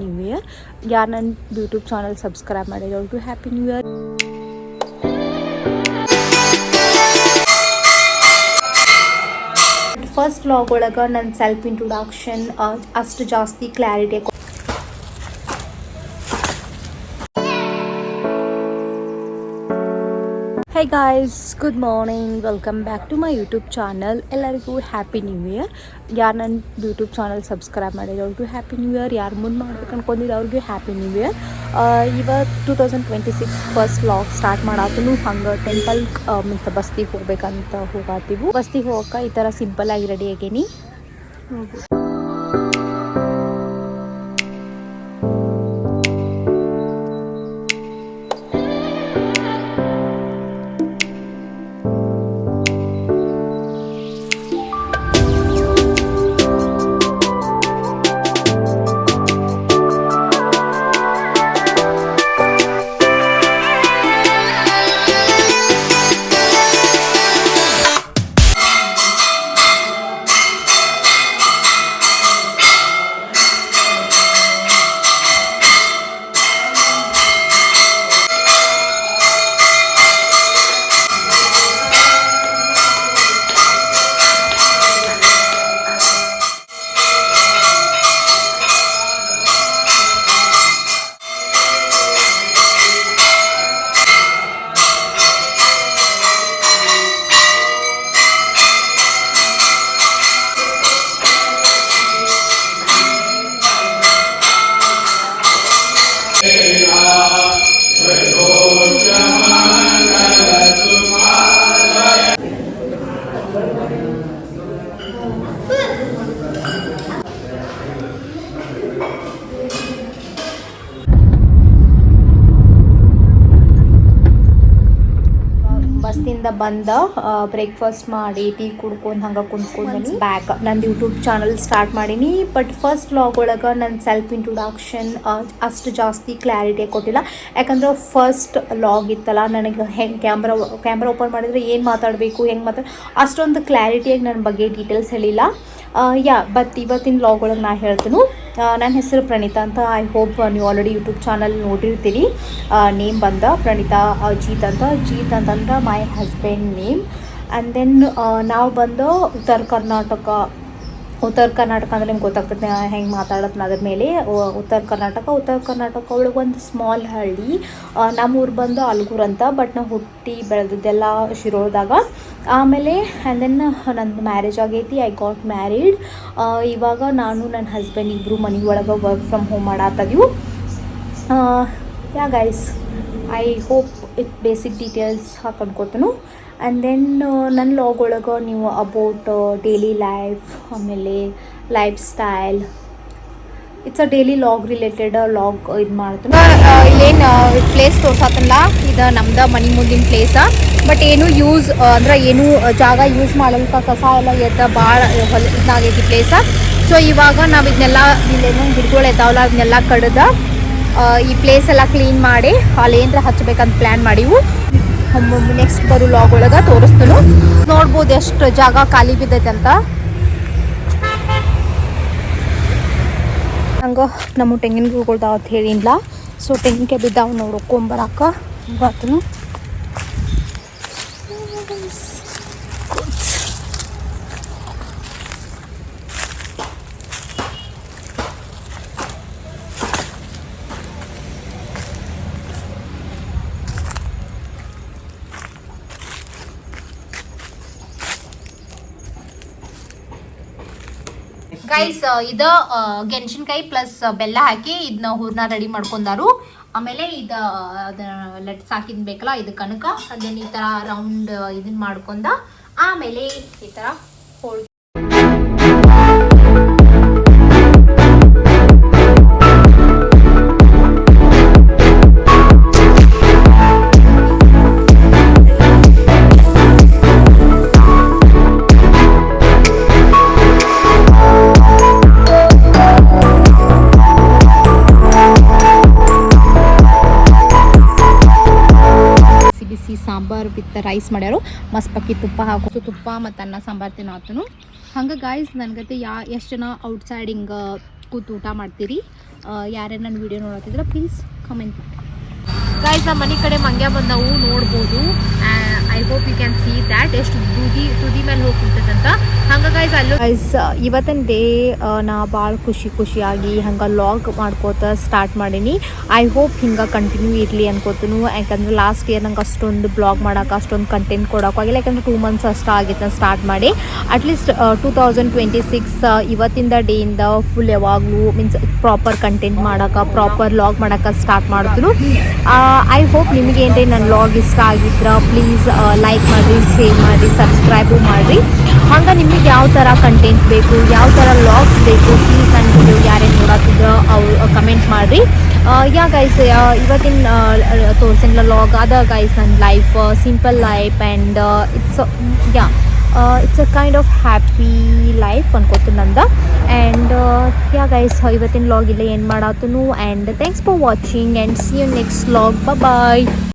New year. ಯಾರು ನನ್ನ YouTube channel subscribe ಮಾಡಿರೋರ್ಗೂ happy new year. First vlog ಒಳಗೆ ನನ್ನ ಸೆಲ್ಫ್ ಇಂಟ್ರೊಡಕ್ಷನ್ ಅಷ್ಟು ಜಾಸ್ತಿ clarity. Hey guys, good morning, welcome back to my YouTube channel. ಎಲ್ಲರಿಗೂ ಹ್ಯಾಪಿ ನ್ಯೂ ಇಯರ್. ಯಾರು ನನ್ನ ಯೂಟ್ಯೂಬ್ ಚಾನಲ್ ಸಬ್ಸ್ಕ್ರೈಬ್ ಮಾಡಿರೋರ್ಗೂ ಹ್ಯಾಪಿ ನ್ಯೂ ಇಯರ್. ಯಾರು ಮುಂದೆ ಮಾಡ್ಬೇಕು ಅನ್ಕೊಂಡಿರೋರ್ಗೂ ಹ್ಯಾಪಿ ನ್ಯೂ ಇಯರ್. ಇವತ್ತು 2026 ಫಸ್ಟ್ ವ್ಲಾಗ್ ಸ್ಟಾರ್ಟ್ ಮಾಡಾತನು. ಹಂಗೆ ಟೆಂಪಲ್ ಮೀನ್ಸ್ ಬಸ್ತಿಗೆ ಹೋಗ್ಬೇಕಂತ ಹೋಗಾತೀವಿ. ಬಸ್ತಿಗೆ ಹೋಗಕ್ಕೆ ಈ ಥರ ಸಿಂಪಲ್ ಆಗಿ ರೆಡಿ ಆಗೇನಿ. ಬಸ್ತಿಂದ ಬಂದ ಬ್ರೇಕ್ಫಾಸ್ಟ್ ಮಾಡಿ ಟೀ ಕುಡ್ಕೊಂಡು ಹಂಗೆ ಕುಂತ್ಕೊಂಡು ಬ್ಯಾಕ್ ನಂದು ಯೂಟ್ಯೂಬ್ ಚಾನಲ್ ಸ್ಟಾರ್ಟ್ ಮಾಡೀನಿ. ಬಟ್ ಫಸ್ಟ್ ವ್ಲಾಗ್ ಒಳಗೆ ನನ್ನ ಸೆಲ್ಫ್ ಇಂಟ್ರೊಡಕ್ಷನ್ ಅಷ್ಟು ಜಾಸ್ತಿ ಕ್ಲಾರಿಟಿ ಕೊಟ್ಟಿಲ್ಲ. ಯಾಕಂದ್ರೆ ಫಸ್ಟ್ ವ್ಲಾಗ್ ಇತ್ತಲ್ಲ, ನನಗೆ ಹೆಂಗೆ ಕ್ಯಾಮ್ರಾ ಓಪನ್ ಮಾಡಿದರೆ ಏನು ಮಾತಾಡಬೇಕು, ಹೆಂಗೆ ಅಷ್ಟೊಂದು ಕ್ಲಾರಿಟಿಯಾಗಿ ನನ್ನ ಬಗ್ಗೆ ಡೀಟೇಲ್ಸ್ ಹೇಳಿಲ್ಲ. ಬಟ್ ಇವತ್ತಿನ ವ್ಲಾಗ್ ಒಳಗೆ ನಾನು ಹೇಳ್ತೀನಿ. ನನ್ನ ಹೆಸರು ಪ್ರಣೀತಾ ಅಂತ. ಐ ಹೋಪ್ ನೀವು ಆಲ್ರೆಡಿ ಯೂಟ್ಯೂಬ್ ಚಾನಲ್ ನೋಡಿರ್ತೀರಿ. ನೇಮ್ ಬಂದ ಪ್ರಣೀತಾ ಜೀತ್ ಅಂತಂದ್ರೆ my husband name. And then ನಾವು ಬಂದು ಉತ್ತರ ಕರ್ನಾಟಕ ಅಂದರೆ ನಿಮ್ಗೆ ಗೊತ್ತಾಗ್ತದೆ ಹೆಂಗೆ ಮಾತಾಡೋದು ಅದ್ರ ಮೇಲೆ. ಉತ್ತರ ಕರ್ನಾಟಕ ಒಳಗೆ ಒಂದು ಸ್ಮಾಲ್ ಹಳ್ಳಿ. ನಮ್ಮೂರು ಬಂದು ಅಲ್ಗೂರು ಅಂತ. ಬಟ್ ನಾವು ಹುಟ್ಟಿ ಬೆಳೆದಿದ್ದೆಲ್ಲ ಶಿರೋಳದಾಗ. ಆಮೇಲೆ ಆ್ಯಂಡ್ ದೆನ್ ನಂದು ಮ್ಯಾರೇಜ್ ಆಗೈತಿ. I got married. ಇವಾಗ ನಾನು ನನ್ನ ಹಸ್ಬೆಂಡ್ ಇಬ್ಬರು ಮನೆ ಒಳಗೆ ವರ್ಕ್ ಫ್ರಮ್ ಹೋಮ್ ಮಾಡಾತದೀವು. Guys, I hope it basic details ಹಾಕೊಂಡ್ಕೊತನು. ಆ್ಯಂಡ್ ದೆನ್ ನನ್ನ ಲಾಗ್ ಒಳಗೆ ನೀವು ಅಬೌಟ್ ಡೈಲಿ ಲೈಫ್, ಆಮೇಲೆ lifestyle, it's a daily log related log ಇದು ಮಾಡ್ತೀನಿ. ಇಲ್ಲೇನು ಪ್ಲೇಸ್ ತೋರ್ಸತ್ತಲ್ಲ, ಇದು ನಮ್ದು ಮನೆ ಮುಂದಿನ ಪ್ಲೇಸ. ಬಟ್ ಏನು ಯೂಸ್ ಅಂದ್ರೆ ಏನು ಜಾಗ ಯೂಸ್ ಮಾಡಲ್ಕ ಕಸ ಎಲ್ಲ ಎದ್ದ ಭಾಳ ಇದಾಗೈತಿ ಪ್ಲೇಸ. ಸೊ ಇವಾಗ ನಾವು ಇದನ್ನೆಲ್ಲ ಇಲ್ಲೇನು ಗಿಡಗಳು ಇದ್ದಾವಲ್ಲ ಅದನ್ನೆಲ್ಲ ಕಡ್ದು ಈ ಪ್ಲೇಸ್ ಎಲ್ಲ ಕ್ಲೀನ್ ಮಾಡಿ ಅಲ್ಲೇನರ ಹಚ್ಬೇಕಂತ ಪ್ಲ್ಯಾನ್ ಮಾಡಿವು. ನೆಕ್ಸ್ಟ್ ಬರೋ ಲಾಗ್ ಒಳಗೆ ತೋರಿಸ್ತೀನಿ. ನೋಡ್ಬೋದು ಎಷ್ಟು ಜಾಗ ಖಾಲಿ ಬಿದ್ದೈತೆ ಅಂತ. ಹಂಗೆ ನಮ್ಮ ತೆಂಗಿನ ಗಿಡಗಳ್ದಾವ ಅಂತ ಹೇಳಿಲ್ಲ. ಸೊ ತೆಂಗಿನಕಾಯಿ ಬಿದ್ದಾವ ನೋಡ್ಕೊಂಬರಾಕ ಬಾತನು. ಗೈಸ್, ಇದು ಗೆಣಸಿನಕಾಯಿ ಪ್ಲಸ್ ಬೆಲ್ಲ ಹಾಕಿ ಇದನ್ನ ಹೂರ್ನ ರೆಡಿ ಮಾಡ್ಕೊಂಡಾರು. ಆಮೇಲೆ ಇದು ಲಟ್ಸ್ ಹಾಕಿದ್ ಬೇಕಲ್ಲ, ಇದು ಕನಕ. ಅದೇನು ಈ ಥರ ರೌಂಡ್ ಇದನ್ನ ಮಾಡ್ಕೊಂಡ ಆಮೇಲೆ ಈ ಥರ ಹೋಳ್ಗೆ. ಸಾಂಬಾರ್ ವಿತ್ ರೈಸ್ ಮಾಡ್ಯಾರು. ಮಸ್ತ್ ಪಕ್ಕಿ ತುಪ್ಪ ಹಾಕೋ ತುಪ್ಪ ಮತ್ತು ಅನ್ನ ಸಾಂಬಾರು ತಿನ್ನೋತನು. ಹಂಗೆ ಗಾಯ್ಸ್, ನನಗತ್ತೆ ಎಷ್ಟು ಜನ ಔಟ್ಸೈಡ್ ಹಿಂಗೆ ಕೂತು ಊಟ ಮಾಡ್ತೀರಿ. ಯಾರ್ಯಾರು ನನ್ನ ವಿಡಿಯೋ ನೋಡತ್ತಿದ್ರೆ ಪ್ಲೀಸ್ ಕಮೆಂಟ್ ಮಾಡಿ. ಗೈಸ್ ನಮ್ಮ ಮನೆ ಕಡೆ ಮಂಗ್ಯ ಬಂದವು ನೋಡ್ಬೋದು. I hope you can see that ಎಷ್ಟು ತುದಿ ಮೇಲೆ ಹೋಗಿ ಕುಂತದಂತ. ಹಂಗೆ ಗೈಸ್ ಅಲ್ಲೂ ಗೈಸ್ ಇವತ್ತಿನ ಡೇ ನಾ ಭಾಳ ಖುಷಿಯಾಗಿ ಹಂಗೆ ಲಾಗ್ ಮಾಡ್ಕೋತ ಸ್ಟಾರ್ಟ್ ಮಾಡೀನಿ. ಐ ಹೋಪ್ ಹಿಂಗೆ ಕಂಟಿನ್ಯೂ ಇರಲಿ ಅನ್ಕೋತನು. ಯಾಕಂದ್ರೆ ಲಾಸ್ಟ್ ಇಯರ್ ನಂಗೆ ಅಷ್ಟೊಂದು ಬ್ಲಾಗ್ ಮಾಡೋಕೆ ಅಷ್ಟೊಂದು ಕಂಟೆಂಟ್ ಕೊಡೋಕ್ಕಾಗಿಲ್ಲ. ಯಾಕಂದ್ರೆ 2 months ಅಷ್ಟು ಆಗಿತ್ತು ನಾನು ಸ್ಟಾರ್ಟ್ ಮಾಡಿ. ಅಟ್ಲೀಸ್ಟ್ 2026 ಇವತ್ತಿಂದ ಡೇಯಿಂದ ಫುಲ್ ಯಾವಾಗಲೂ ಮೀನ್ಸ್ ಪ್ರಾಪರ್ ಕಂಟೆಂಟ್ ಮಾಡೋಕೆ ಪ್ರಾಪರ್ ಲಾಗ್ ಮಾಡೋಕೆ ಸ್ಟಾರ್ಟ್ ಮಾಡಿದ್ರು. ಐ ಹೋಪ್ ನಿಮಗೆ ಏನ್ರಿ ನನ್ನ ಲಾಗ್ ಇಷ್ಟ ಆಗಿದ್ರೆ ಪ್ಲೀಸ್ ಲೈಕ್ ಮಾಡಿರಿ, ಶೇರ್ ಮಾಡಿರಿ, ಸಬ್ಸ್ಕ್ರೈಬು ಮಾಡಿರಿ. ಹಂಗೆ ನಿಮಗೆ ಯಾವ ಥರ ಕಂಟೆಂಟ್ ಬೇಕು, ಯಾವ ಥರ ಲಾಗ್ಸ್ ಬೇಕು ಪ್ಲೀಸ್ ನನ್ನ ವಿಡಿಯೋ ಯಾರೇನು ನೋಡತ್ತಿದ್ರೆ ಅವ್ರು ಕಮೆಂಟ್ ಮಾಡಿರಿ. ಯಾ ಗೈಸ್ ಇವತ್ತಿನ ತೋರಿಸಿಲ್ಲ ಲಾಗ್ ಅದ ಗೈಸ್ ನನ್ನ life simple life and it's a kind of happy life ಅನ್ಕೋತೀನಿ ನಂದು. ಆ್ಯಂಡ್ ಯಾ ಗೈಸ್ ಇವತ್ತಿನ ಲಾಗ್ ಇಲ್ಲ ಏನು ಮಾಡತ್ತನು. And thanks for watching and see you next log. Bye.